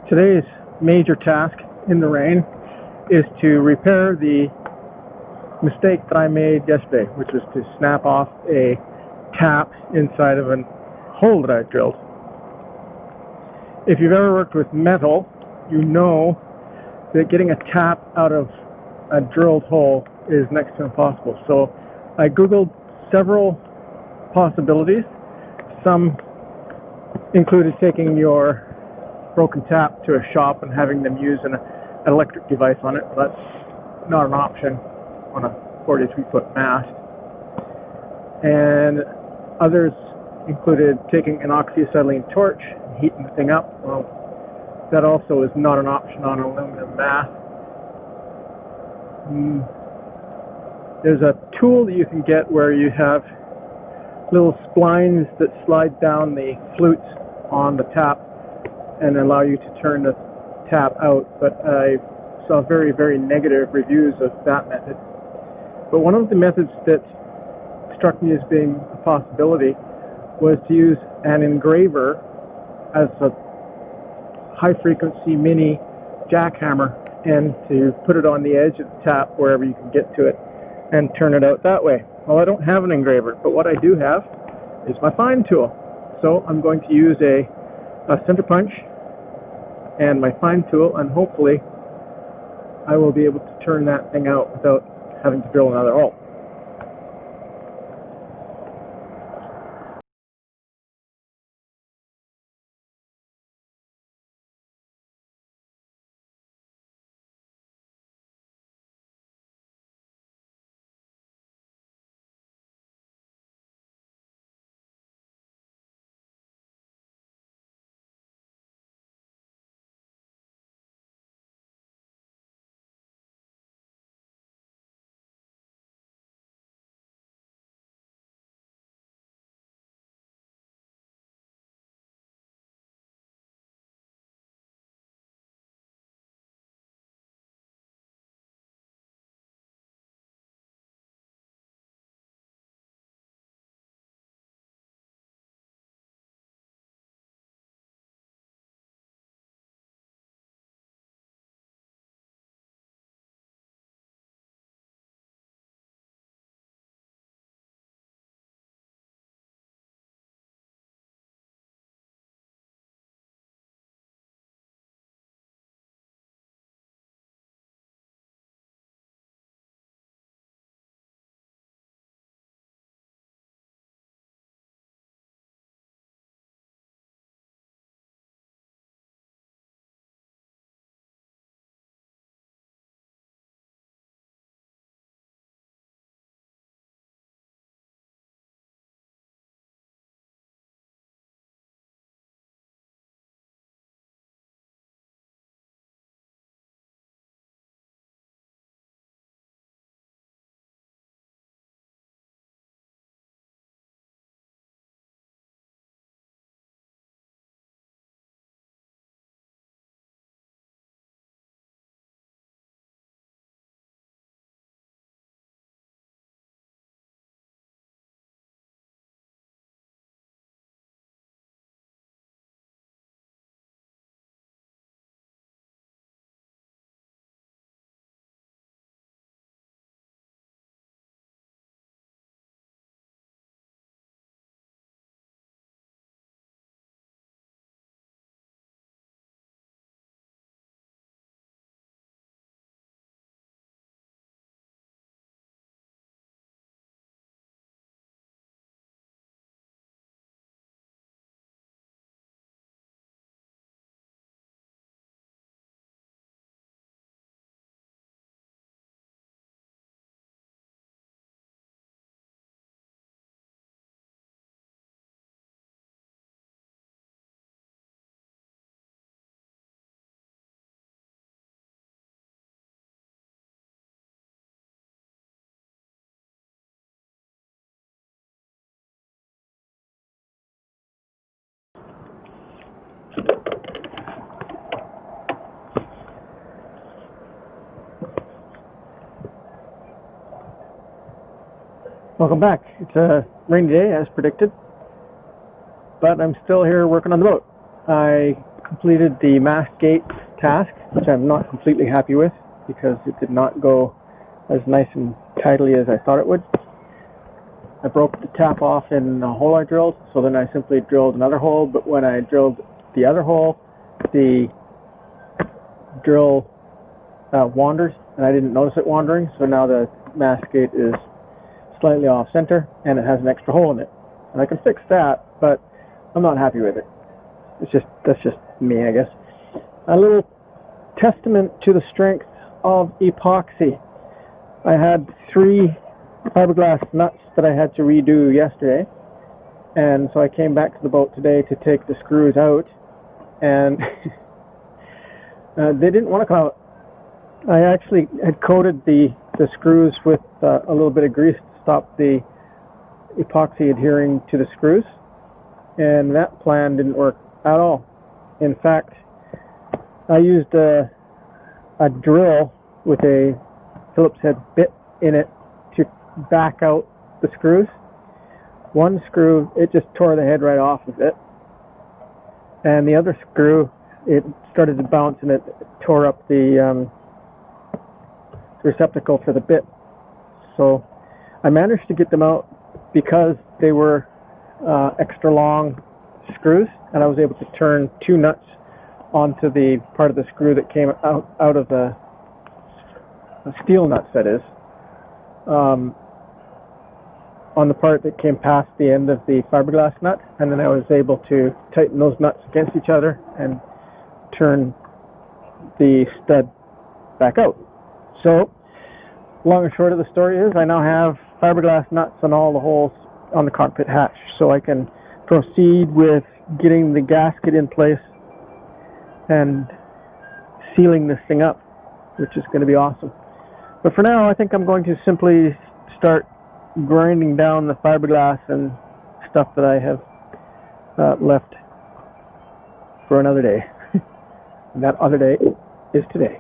Today's major task in the rain is to repair the mistake that I made yesterday, which was to snap off a tap inside of a hole that I drilled. If you've ever worked with metal, you know that getting a tap out of a drilled hole is next to impossible. So I googled several possibilities. Some included taking your broken tap to a shop and having them use an electric device on it. But that's not an option on a 43-foot mast. And others included taking an oxyacetylene torch and heating the thing up. Well, that also is not an option on an aluminum mast. There's a tool that you can get where you have little splines that slide down the flutes on the tap and allow you to turn the tap out, but I saw very, very negative reviews of that method. But one of the methods that struck me as being a possibility was to use an engraver as a high-frequency mini jackhammer and to put it on the edge of the tap wherever you can get to it and turn it out that way. Well, I don't have an engraver, but what I do have is my fine tool. So I'm going to use a center punch and my fine tool, and hopefully I will be able to turn that thing out without having to drill another hole. Welcome back. It's a rainy day as predicted, but I'm still here working on the boat. I completed the mast gate task, which I'm not completely happy with because it did not go as nice and tidily as I thought it would. I broke the tap off in the hole I drilled, so then I simply drilled another hole, but when I drilled the other hole, the drill wanders, and I didn't notice it wandering, so now the mast gate is slightly off center, and it has an extra hole in it. And I can fix that, but I'm not happy with it. That's just me, I guess. A little testament to the strength of epoxy. I had 3 fiberglass nuts that I had to redo yesterday, and so I came back to the boat today to take the screws out, and they didn't want to come out. I actually had coated the screws with a little bit of grease to stop the epoxy adhering to the screws, and that plan didn't work at all. In fact, I used a drill with a Phillips head bit in it to back out the screws. One screw, it just tore the head right off of it, and the other screw, it started to bounce and it tore up the receptacle for the bit. So I managed to get them out because they were extra long screws, and I was able to turn 2 nuts onto the part of the screw that came out of the steel nuts, that is, on the part that came past the end of the fiberglass nut, and then I was able to tighten those nuts against each other and turn the stud back out. So, long and short of the story is, I now have fiberglass nuts on all the holes on the cockpit hatch, so I can proceed with getting the gasket in place and sealing this thing up, which is going to be awesome. But for now, I think I'm going to simply start grinding down the fiberglass and stuff that I have left for another day. And that other day is today.